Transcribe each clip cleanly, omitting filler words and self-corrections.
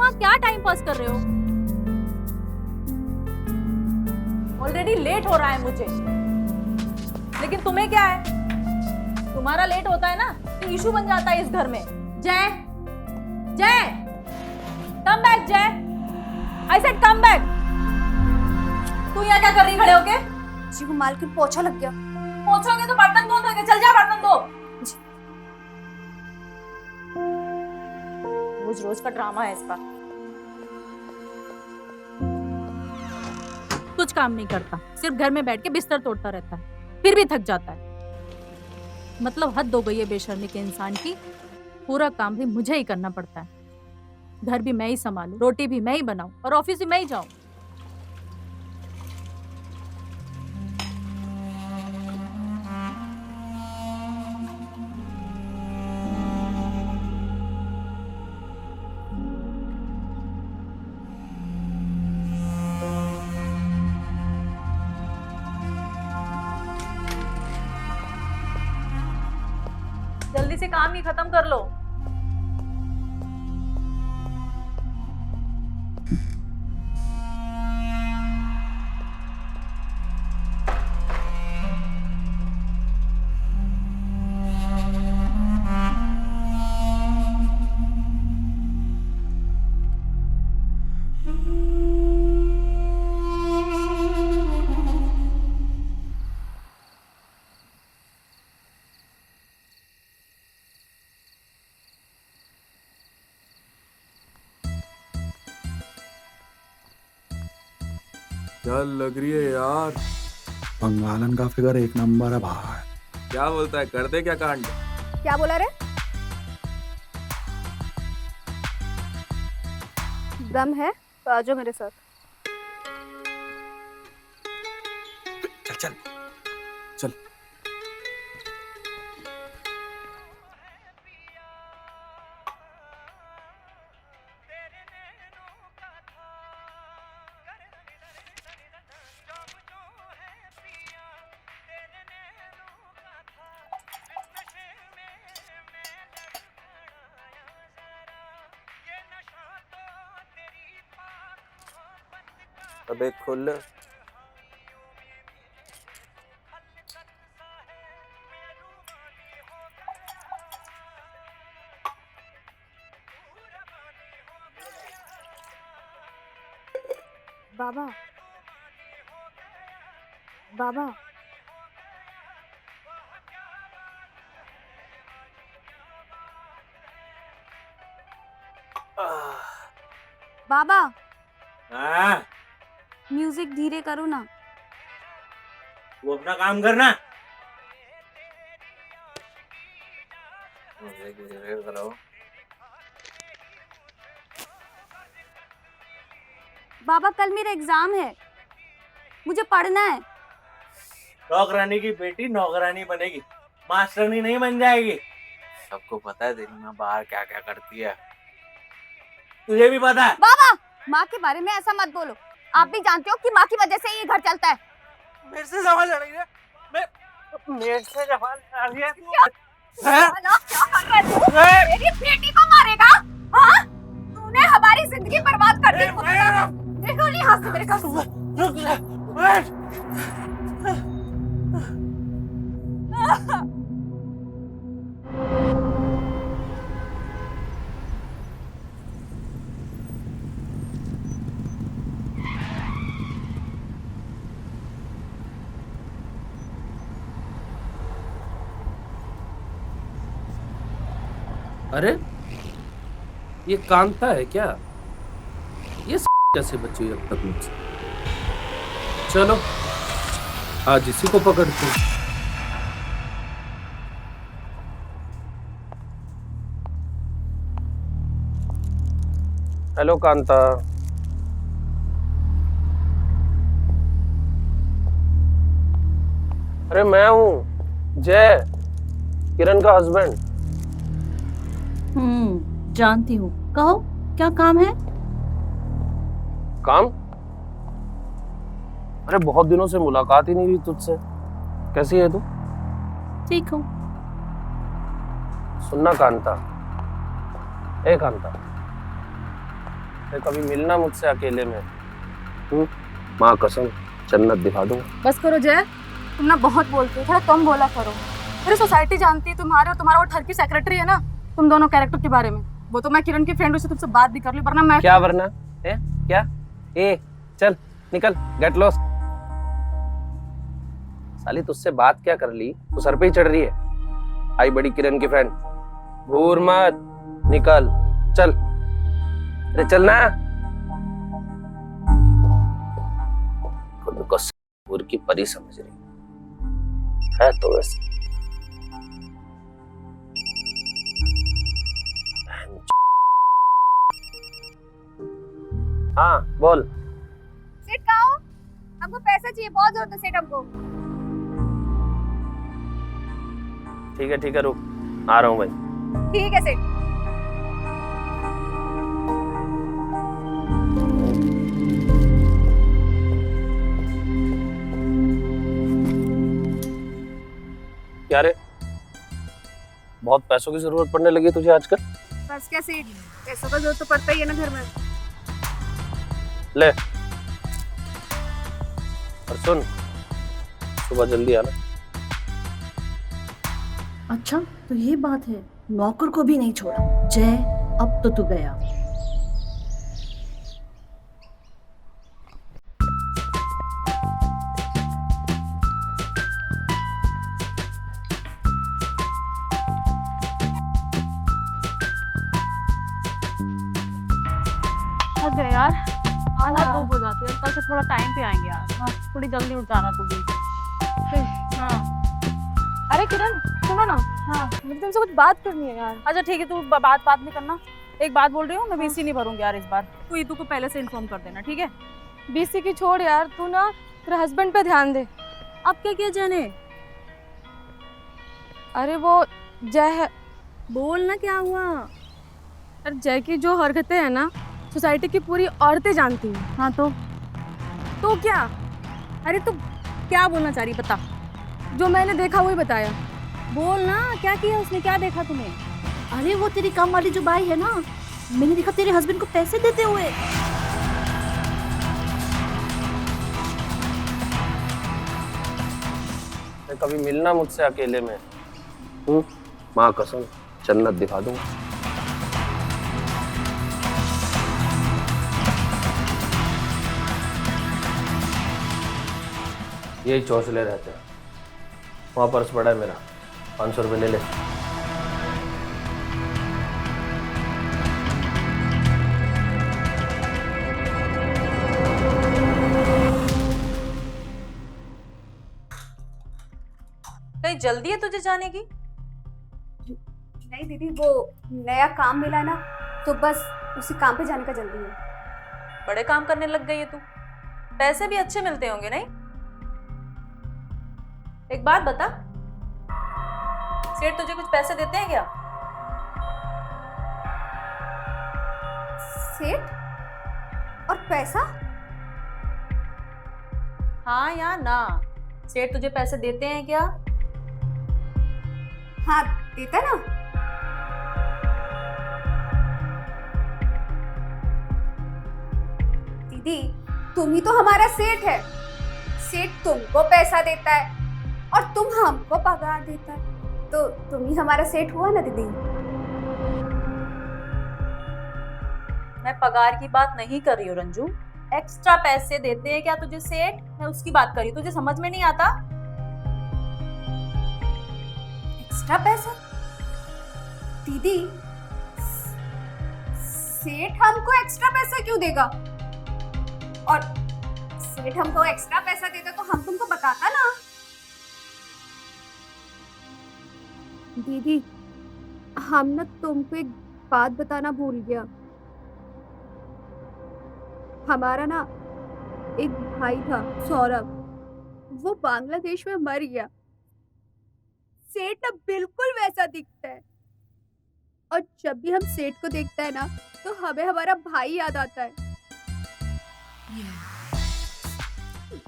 वहाँ क्या time pass कर रहे हो? ऑलरेडी लेट हो रहा है मुझे, लेकिन तुम्हें क्या है? तुम्हारा लेट होता है ना तो इशू बन जाता है इस घर में। जय, जय, कम बैक जय, आई सेड कम बैक। तू यहाँ क्या कर रही खड़े होके? जी वो मालकिन पोछा लग गया। पोछोगे तो बर्तन धो दोगे, चल जा बर्तन धो। रोज रोज का ड्रामा है इसका। कुछ काम नहीं करता, सिर्फ घर में बैठ के बिस्तर तोड़ता रहता है, फिर भी थक जाता है। मतलब हद हो गई है बेशर्मी के इंसान की। पूरा काम भी मुझे ही करना पड़ता है। घर भी मैं ही संभालूं, रोटी भी मैं ही बनाऊं और ऑफिस भी मैं ही जाऊं। जल्दी से काम ही खत्म कर लो। क्या लग रही है यार? बंगालन का फिगर एक नंबर है भाई। क्या बोलता है, कर दे क्या कांड? क्या बोला रे? दम है तो आ जाओ मेरे साथ। चल चल चल। अबे खुल। बाबा, बाबा, बाबा, हाँ, म्यूजिक धीरे करो ना। वो अपना काम करना। करो। बाबा कल मेरा एग्जाम है, मुझे पढ़ना है। नौकरानी की बेटी नौकरानी बनेगी, मास्टरनी नहीं बन जाएगी। सबको पता है तेरी माँ बाहर क्या क्या करती है, तुझे भी पता है। बाबा, माँ के बारे में ऐसा मत बोलो। आप भी जानते हो कि माँ की वजह से ये घर चलता है। मेरे से सवाल लड़ रही है। मेरे से सवाल लड़ रही है। क्या कर रहा है तू? मेरी बेटी को मारेगा? हाँ? तूने हमारी जिंदगी बर्बाद कर दी। देखो नहीं हाथ से मेरे को। रुक जा, बैठ। अरे ये कांता है क्या? ये कैसे बची हुई अब तक मुझसे? चलो आज इसी को पकड़ते हैं। हेलो कांता। अरे मैं हूँ जय, किरण का हस्बैंड। जानती हूँ, कहो क्या काम है? काम? अरे बहुत दिनों से मुलाकात ही नहीं हुई तुझसे। कैसी है तू? ठीक हूँ। सुनना कांता, ए कांता, कभी मिलना मुझसे अकेले में, माँ कसम जन्नत दिखा दूंगा। बस करो जय, तुम ना बहुत बोलते हो, थोड़ा कम बोला करो। पूरी सोसाइटी जानती है तुम्हारे और तुम्हारा वो ठरकी सेक्रेटरी है ना, तुम दोनों कैरेक्टर के बारे में। वो तो मैं किरण की फ्रेंड से तुमसे बात भी कर ली, वरना मैं क्या वरना है क्या? ए चल निकल, गेट लॉस्ट। साली तुझसे बात क्या कर ली, तू सर पे ही चढ़ रही है। आई बड़ी किरण की फ्रेंड, घूर मत, निकल चल। अरे चल ना। खुद को घूर की परी समझ रही है तो वैसे। हाँ बोल। सेठ कहाँ हो? हमको पैसा चाहिए, बहुत जरूरत है सेठ हमको। ठीक है रुक, आ रहा हूँ भाई। ठीक है सेठ। क्या रे, बहुत पैसों की जरूरत पड़ने लगी तुझे आजकल? बस क्या सेठ, पैसों का जरूरत तो पड़ता ही है ना घर में। ले, और सुन, सुबह जल्दी आना। अच्छा तो ये बात है, नौकर को भी नहीं छोड़ा। जय अब तो तू गया। थक गए यार, बहुत धूप हो जाती है। कल से थोड़ा टाइम पे आएंगे यार। हाँ, थोड़ी जल्दी उठ जाना तू भी। हाँ अरे किरण सुनो ना, हाँ मुझे तुमसे कुछ बात करनी है यार। अच्छा ठीक है, तू बात नहीं करना। एक बात बोल रही हूँ, मैं बीसी नहीं भरूंगी यार इस बार। तू ईदू को पहले से इन्फॉर्म कर देना, ठीक है? बीसी की छोड़ यार, तू ना तेरे हस्बैंड पे ध्यान दे। अब क्या किया जाने? अरे वो जय है, बोल ना क्या हुआ? अरे जय की जो हरकतें हैं ना, सोसाइटी की पूरी औरतें जानती हैं। हाँ तो क्या? अरे तू क्या बोलना चाह रही, बता। जो मैंने देखा वही बताया। बोल ना, क्या किया उसने, क्या देखा तुम्हें? अरे वो तेरी काम वाली जो बाई है ना, मैंने देखा तेरे हस्बैंड को पैसे देते हुए। कभी मिलना मुझसे अकेले में, माँ कसम जन्नत दिखा दूंगा। यही चौंसले रहते हैं। वहाँ पर्स पड़ा है मेरा, 500 रुपये ले ले। कहीं जल्दी है तुझे जाने की? नहीं दीदी, वो नया काम मिला ना, तो बस उसी काम पे जाने का जल्दी है। बड़े काम करने लग गई है तू। पैसे भी अच्छे मिलते होंगे नहीं? एक बात बता, सेठ तुझे कुछ पैसे देते हैं क्या? सेठ और पैसा? हाँ या ना? सेठ तुझे पैसे देते हैं क्या? हाँ देता ना। दीदी तुम ही तो हमारा सेठ है। सेठ तुमको पैसा देता है और तुम हमको पगार देता है, तो तुम ही हमारा सेठ हुआ ना दीदी। मैं पगार की बात नहीं कर रही हूँ रंजू। एक्स्ट्रा पैसे देते हैं क्या तुझे सेठ? मैं उसकी बात कर रही हूँ। तुझे समझ में नहीं आता? एक्स्ट्रा पैसा? दीदी सेठ हमको एक्स्ट्रा पैसा क्यों देगा? और सेठ हमको एक्स्ट्रा पैसा देता तो हम तुमको बताता ना। दीदी हम ना तुमको एक बात बताना भूल गया। हमारा ना एक भाई था सौरभ, वो बांग्लादेश में मर गया। सेठ ना बिल्कुल वैसा दिखता है, और जब भी हम सेठ को देखता है ना, तो हमें हमारा भाई याद आता है।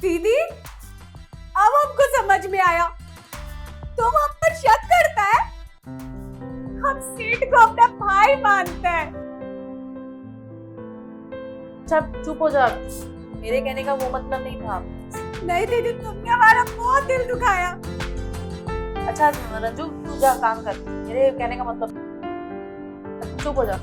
दीदी अब हमको समझ में आया, तुम हम पर शक करता है। हम सेठ को अपना भाई मानते हैं। अच्छा चुप हो जा, मेरे कहने का वो मतलब नहीं था। नहीं दीदी, तुमने हमारा बहुत दिल दुखाया। अच्छा रंजू तू जा काम कर, मेरे कहने का मतलब चुप हो जा।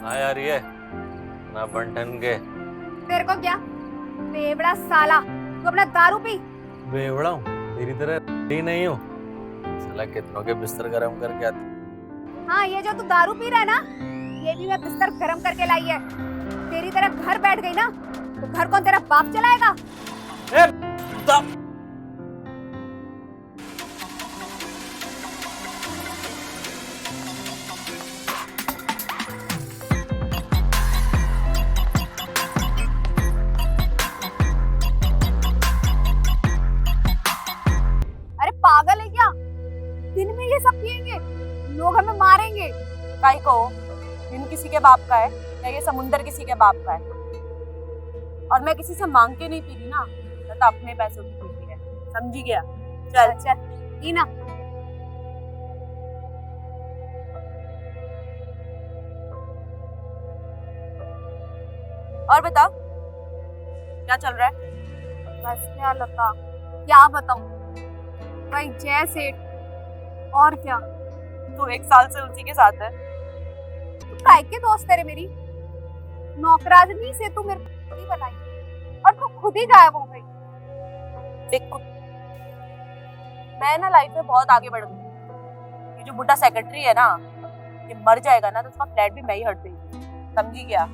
हाँ यार ये ना बंटन के तेरे को क्या बेवड़ा साला, तू अपना दारू पी। बेवड़ा हूँ, तेरी तरह ही नहीं हूँ। साला कितनों के बिस्तर गरम करके आते। हाँ, ये जो तू दारू पी रहा है ना, ये भी मैं बिस्तर गरम करके लाई है। तेरी तरह घर बैठ गई ना तो घर कौन तेरा बाप चलाएगा? अरे पागल है क्या? दिन में ये सब पिएंगे, लोग हमें मारेंगे। काई को दिन किसी के बाप का है या ये समुंदर किसी के बाप का है? और मैं किसी से मांग के नहीं पी रही ना, तो अपने पैसों की पी रही है, समझी गया? चल चल पी ना। और बता क्या चल रहा है? बस क्या लता, क्या बताऊं? भाई जय सेठ, और क्या? तू 1 साल से उसी के साथ है। तू काय के दोस्त तेरे मेरी? नौकरानी से तू मेरे को खुद बनाई और तू खुद ही गायब हो गई। देख मैं ना लाइफ में बहुत आगे बढ़ गई। ये जो बुढ़ा सेक्रेटरी है ना, ये मर जाएगा ना तो उसका फ्लैट भी मैं ही हट देगी, समझी क्या?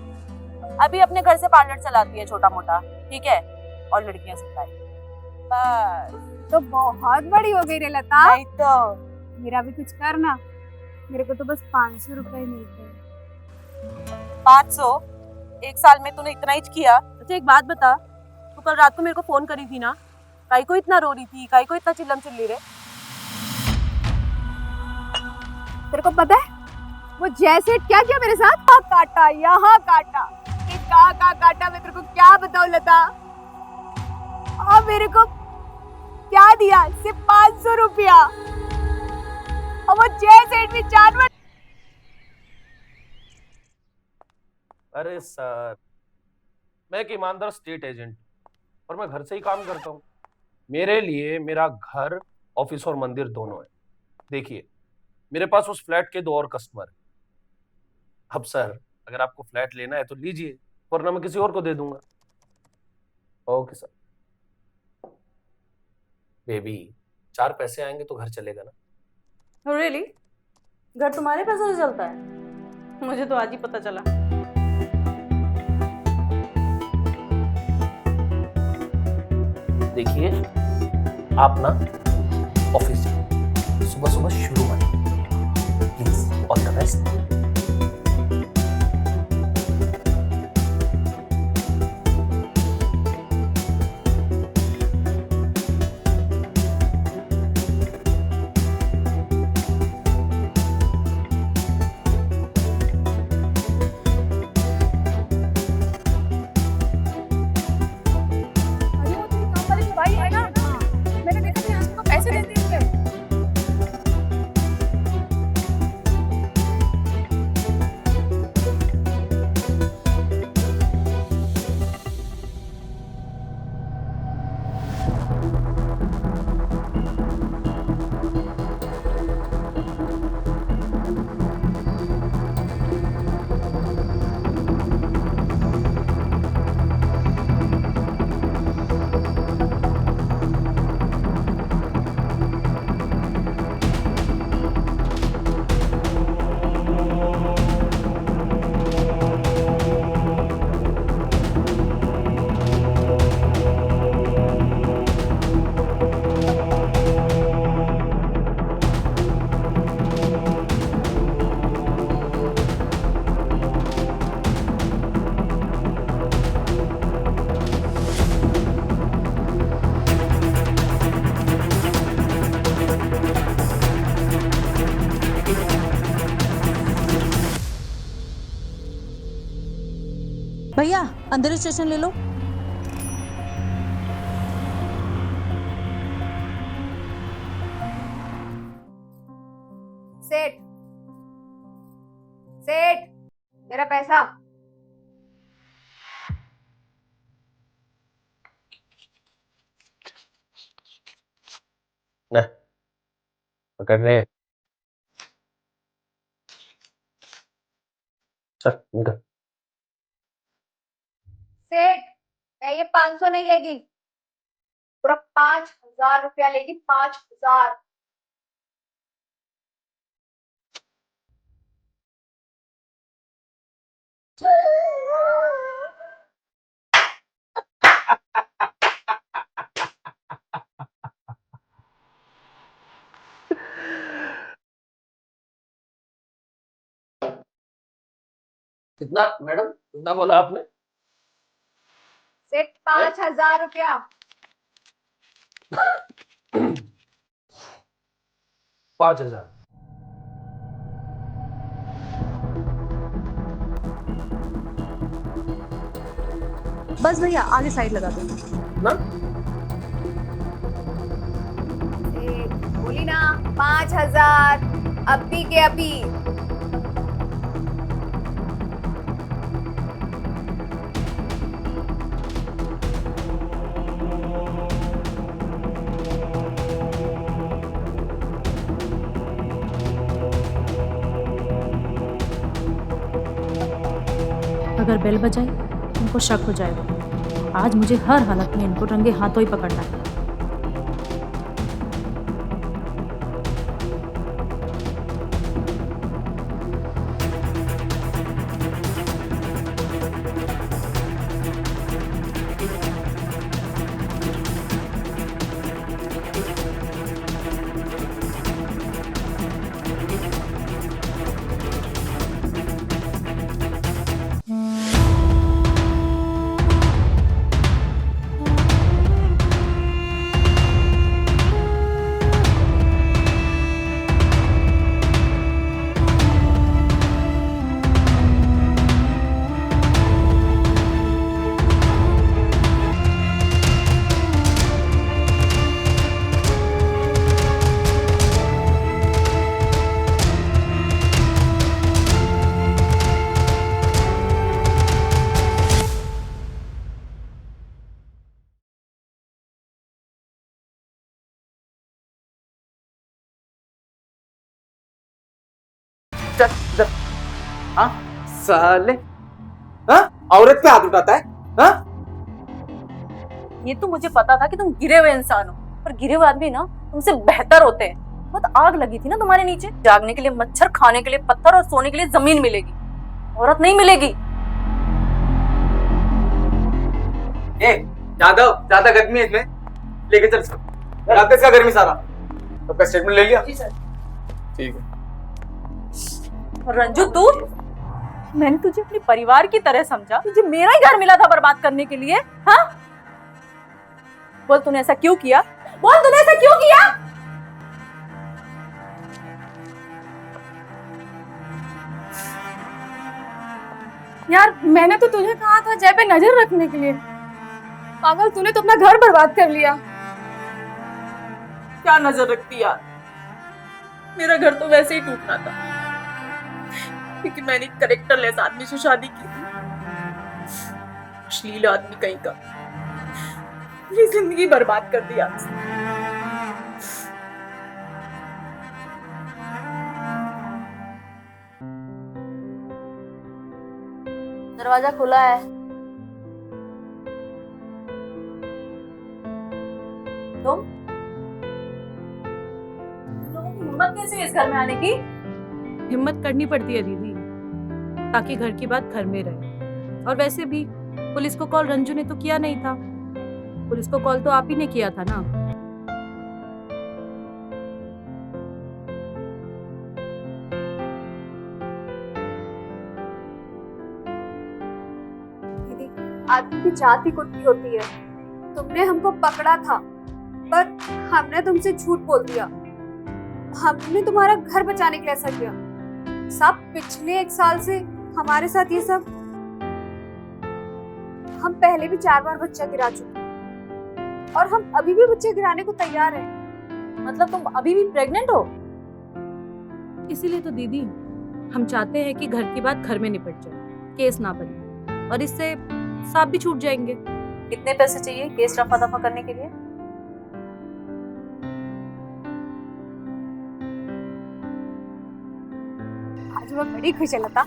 अभी अपने घर से पार्लर चलाती है छोटा मोटा, ठीक है, और लड़कियां सिखाई, बस। तो बहुत बड़ी हो गई रे लता। नहीं तो मेरा भी कुछ करना, मेरे को तो बस 500 रुपए मिलते हैं। 500? 1 साल में तूने इतना ही किया? अच्छा एक बात बता, तू कल रात को मेरे को फोन करी थी ना, काई को इतना रो रही थी, काई को इतना चिल्लम चिल्ली रे? तेरे को पता है वो जैसे क्या किया मेरे साथ? काटा, यहाँ काटा, कहाँ काटा, मैं तेरे को क्या बताऊं लता। हाँ, मेरे को क्या दिया? सिर्फ 500 रुपया। और वो जय सेठ भी जानवर। अरे सर, मैं एक ईमानदार स्टेट एजेंट और मैं घर से ही काम करता हूँ। मेरे लिए मेरा घर, ऑफिस और मंदिर दोनों है। देखिए, मेरे पास उस फ्लैट के 2 और कस्टमर हैं। अब सर, अगर आपको फ्लैट लेना है तो लीजिए, वरना मैं किसी और को दे दूंगा। Okay sir. बेबी, 4 पैसे आएंगे तो घर चलेगा ना? रियली? घर तुम्हारे पैसों से चलता है? मुझे तो आज ही पता चला। देखिए, आप ना ऑफिस सुबह सुबह शुरू में, प्लीज, ऑल द बेस्ट। भैया अंधेरी स्टेशन ले लो। सेठ, सेठ, मेरा पैसा। न पकड़ रहे। चल निकल। सेठ, मैं ये 500 नहीं लेगी, पूरा 5,000 रुपया लेगी, 5,000। कितना मैडम, कितना बोला आपने? सेठ 5,000 रुपया। 5,000। बस भैया आगे साइड लगा दो ना सेठ, बोली ना 5,000, अभी के अभी। अगर बेल बजाए इनको शक हो जाएगा। आज मुझे हर हालत में इनको रंगे हाथों ही पकड़ना है। हाँ साले, हाँ औरत पे हाथ उठाता है। हाँ ये तो मुझे पता था कि तुम गिरे हुए इंसान हो, पर गिरे हुए आदमी ना तुमसे बेहतर होते हैं। बहुत आग लगी थी ना तुम्हारे नीचे। जागने के लिए मच्छर, खाने के लिए पत्थर और सोने के लिए जमीन मिलेगी, औरत नहीं मिलेगी। ज्यादा गर्मी है इसमें, लेके चल सब इसका गर्मी सारा। सबका स्टेटमेंट ले लिया? ठीक है। रंजू तू, मैंने तुझे अपने परिवार की तरह समझा, तुझे मेरा ही घर मिला था बर्बाद करने के लिए। हाँ बोल तूने ऐसा क्यों किया, बोल तूने ऐसा क्यों किया? यार मैंने तो तुझे कहा था जय पे नजर रखने के लिए, पागल तूने तो अपना घर बर्बाद कर लिया। क्या नजर रखती यार, मेरा घर तो वैसे ही टूटना था क्योंकि मैंने कैरेक्टरलेस आदमी से शादी की थी। अश्लील आदमी कहीं का, मेरी जिंदगी बर्बाद कर दिया। दरवाजा खुला है। तुम लोगों की हिम्मत कैसे है इस घर में आने की? हिम्मत करनी पड़ती है दीदी, ताकि घर की बात घर में रहे। और वैसे भी पुलिस को कॉल रंजू ने तो किया नहीं था, पुलिस को कॉल तो आप ही ने किया था ना। दीदी, आदमी की जात ही कुत्ती होती है। तुमने हमको पकड़ा था, पर हमने तुमसे झूठ बोल दिया। हमने तुम्हारा घर बचाने के लिए ऐसा किया। सब पिछले 1 साल से हमारे साथ ये सब। हम पहले भी 4 बार बच्चा गिरा चुके हैं और हम अभी भी बच्चे गिराने को तैयार हैं। मतलब तुम अभी भी प्रेग्नेंट हो? इसीलिए तो दीदी हम चाहते हैं कि घर की बात घर में निपट जाए, केस ना बने और इससे सांप भी छूट जाएंगे। कितने पैसे चाहिए केस रफा दफा करने के लिए? आज मैं बड़ी खुश है लता,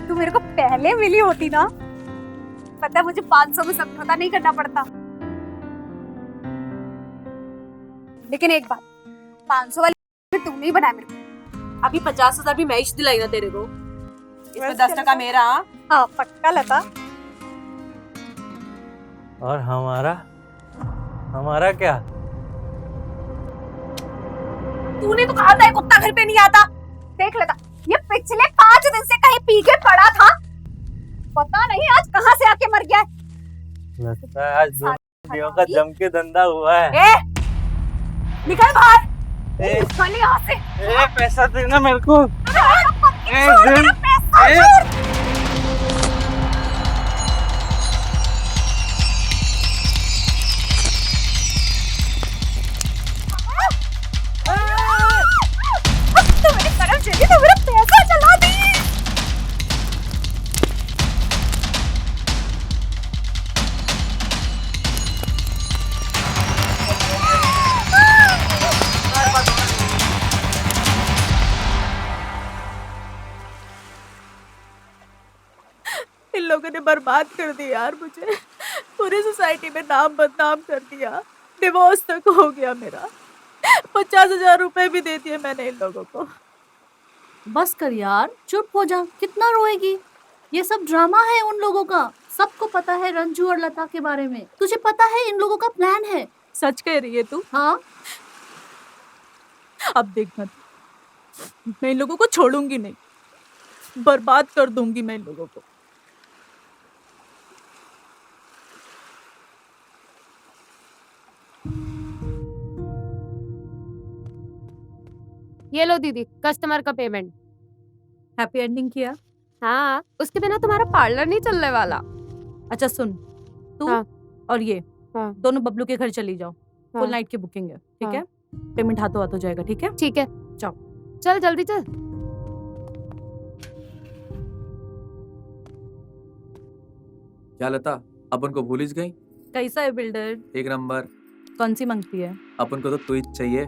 तू मेरे को पहले मिली होती ना, पता है मुझे 500 में समझौता नहीं करना पड़ता। लेकिन एक बात, 500 वाली तू नहीं बनाया मेरे को। अभी 50,000 भी मैं दिलाई ना तेरे को, इसमें 10% मेरा। हाँ पक्का लता। और हमारा हमारा क्या? तूने तो कहा था ये कुत्ता घर पे नहीं आता। देख लता, ये पिछले 5 दिन से कहीं पी के पड़ा था, पता नहीं आज कहाँ से आके मर गया है। लगता है आज दोनों का जम के धंधा हुआ है। ए, निकल बाहर। ए, निकल यहाँ से। पैसा देना मेरे को। मेरा पैसा छोड़। तो मेरी तरफ चली तो मेरा पैसा चला दी। इन लोगों ने बर्बाद कर दिया यार मुझे, पूरी सोसाइटी में नाम बदनाम कर दिया, डिवोर्स तक हो गया मेरा, 50,000 रुपए भी दे दिए मैंने इन लोगों को। बस कर यार, चुप हो जा, कितना रोएगी? ये सब ड्रामा है उन लोगों का, सबको पता है रंजू और लता के बारे में, तुझे पता है इन लोगों का प्लान है। सच कह रही है तू? हाँ। अब देख मत, मैं इन लोगों को छोड़ूंगी नहीं, बर्बाद कर दूंगी मैं इन लोगों को। ये लो दीदी कस्टमर का पेमेंट। हैप्पी एंडिंग किया? हाँ, उसके बिना तुम्हारा पार्लर नहीं चलने वाला। अच्छा सुन, तू हाँ। और ये हाँ। दोनों बबलू के घर चली जाओ, हाँ। फुल नाइट की बुकिंग है, ठीक हाँ। है? पेमेंट हाथों हाथ हो जाएगा, ठीक है? ठीक है, जाओ। चल जल्दी चल। क्या लता, अपन को भूल ही गई? कैसा है बिल्डर? एक नंबर। कौन सी मांगती है? अपन को तो तू ही चाहिए।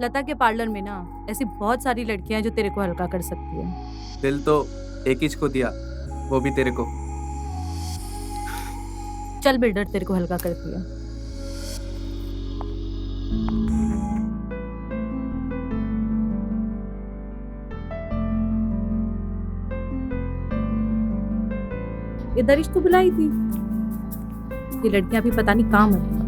लता के पार्लर में ना ऐसी बहुत सारी लड़कियां हैं जो तेरे को हल्का कर सकती है। दिल तो एक ही को दिया, वो भी तेरे को। चल बिल्डर, तेरे को हल्का करती है। इधर ही तो बुलाई थी, ये लड़कियां भी पता नहीं कहाँ मर गई।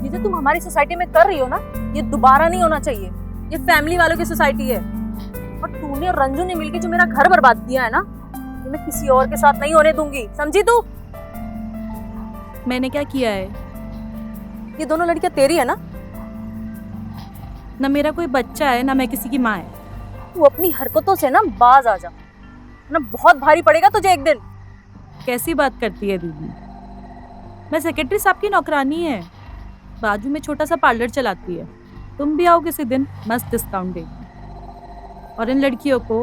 ये जो तुम हमारी सोसाइटी में कर रही हो ना, ये दोबारा नहीं होना चाहिए। ये फैमिली वालों की सोसाइटी है, और तूने और रंजू ने मिलकर जो मेरा घर बर्बाद किया है ना, ये मैं किसी और के साथ नहीं होने दूंगी, समझी तू? मैंने क्या किया है? ये दोनों लड़कियां तेरी है ना? ना मेरा कोई बच्चा है, ना मैं किसी की माँ है। तू अपनी हरकतों से ना बाज आ जा, ना बहुत भारी पड़ेगा तुझे एक दिन। कैसी बात करती है दीदी? मैं सेक्रेटरी साहब की नौकरानी है, बाजू में छोटा सा पार्लर चलाती है। तुम भी आओ किसी दिन, मस्त डिस्काउंट देगी। और इन लड़कियों को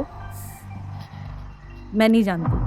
मैं नहीं जानती।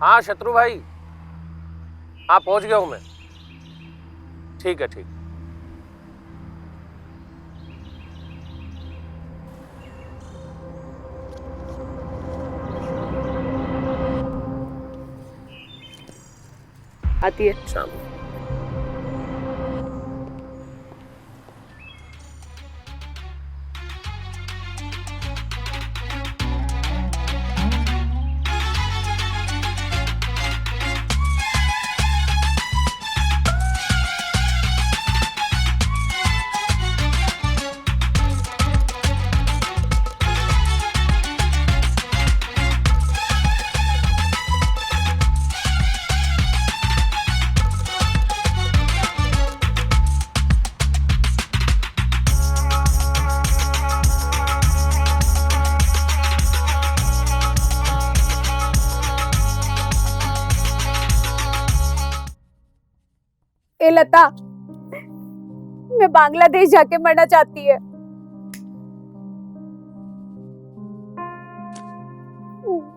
हाँ शत्रु भाई, हाँ पहुंच गया हूं मैं। ठीक है, ठीक। आती है। शाम ए लता, मैं बांग्लादेश जाके मरना चाहती है।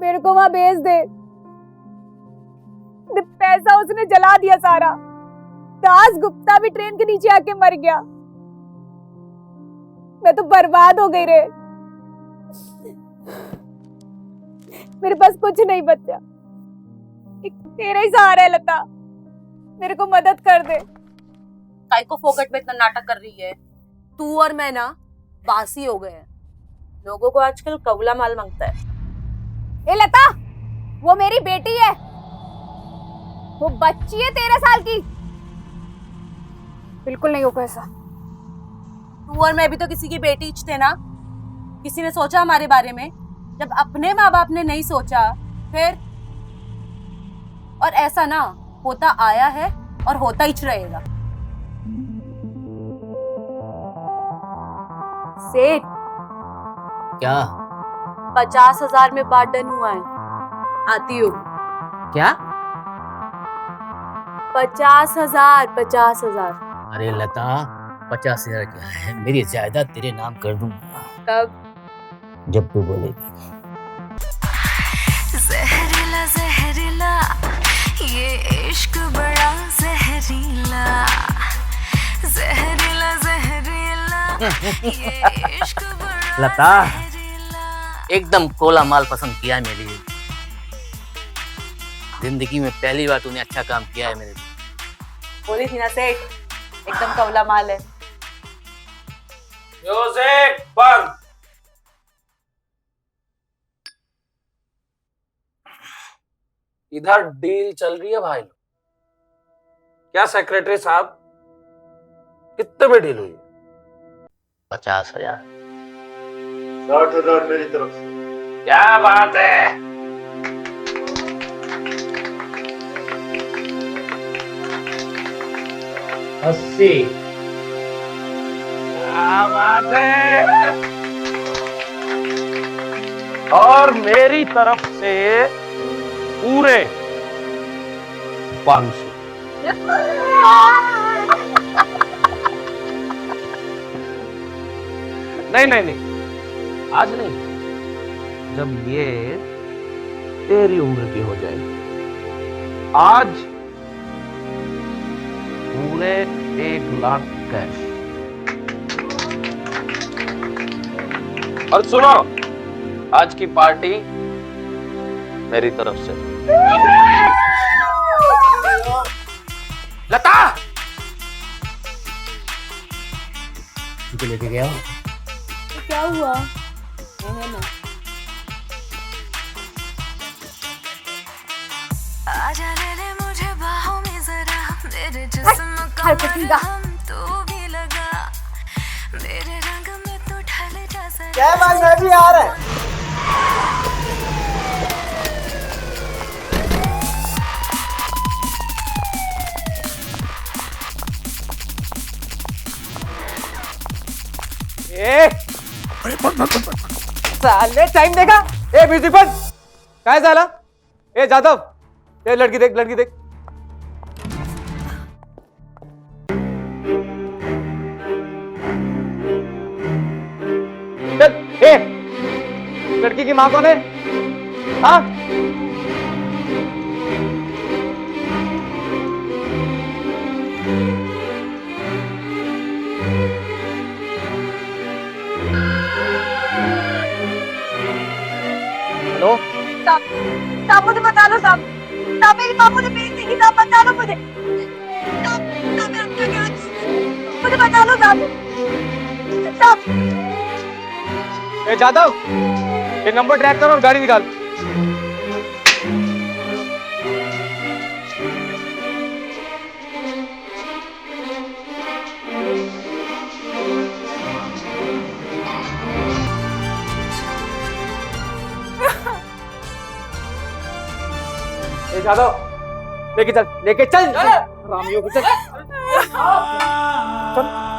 मेरे को वहां भेज दे। पैसा उसने जला दिया सारा। दास गुप्ता भी ट्रेन के नीचे आके मर गया। मैं तो बर्बाद हो गई रे। मेरे पास कुछ नहीं बचा। एक तेरा ही सहारा है लता, मेरे को मदद कर दे। काय को फोकट में इतना नाटक कर रही है? तू और मैं ना बासी हो गए हैं। लोगों को आजकल कौला माल मांगता है। ए लता, वो मेरी बेटी है। वो बच्ची है 13 साल की। बिल्कुल नहीं होगा ऐसा। तू और मैं भी तो किसी की बेटी थे ना। किसी ने सोचा हमारे बारे में? जब अपने माँ बाप ने नहीं सोचा फिर? और ऐसा ना होता आया है और होता ही रहेगा। सेठ, क्या 50,000 में बात डन हुआ है। आती हूँ। क्या? 50,000 50,000। अरे लता, 50,000 क्या है? मेरी जायदाद तेरे नाम कर दूंगा। तब जब तू बोलेगी। जहरीला जहरीला ये इश्क बड़ा जहरीला, जहरीला जहरीला ये इश्क बड़ा लता, जहरीला। एकदम कोला माल पसंद किया है मेरे लिए। जिंदगी में पहली बार तूने अच्छा काम किया है मेरे लिए। बोली थी ना सेठ, एकदम कौला माल है। म्यूजिक बंद। इधर डील चल रही है भाई लोग। क्या सेक्रेटरी साहब, कितने में डील हुई? 50,000। 60,000 मेरी तरफ से। क्या बात है। अस्सी। क्या बात है। और मेरी तरफ से पूरे 500। नहीं नहीं नहीं, आज नहीं, जब ये तेरी उम्र की हो जाएगी। आज पूरे 1 लाख कैश। और सुनो, आज की पार्टी मेरी तरफ से। लता, तू लेके गया? क्या हुआ? आजा ले ले मुझे बाहों में जरा, मेरे जिस्म का मरहम तू भी लगा, मेरे रंग में तू ढल जा जरा। क्या भाई, मैं भी आ रहा है। साले टाइम देखा? ए म्यूजिक बंद। काय झालं? ए जाधव, ए लड़की देख, लड़की देख। चल, ए लड़की की माँ कौन है? हाँ? हेलो साहब, मुझे बता दो साहब, मेरी माँ मुझे भेज दी। जाएगी। साहब बचा लो मुझे, साहब साहब मैं आपका क्या, मुझे बचा लो साहब। साहब ए जादव, ये नंबर ट्रैक करो और गाड़ी निकाल। ए जादव, लेके चल रामियों को चल। चल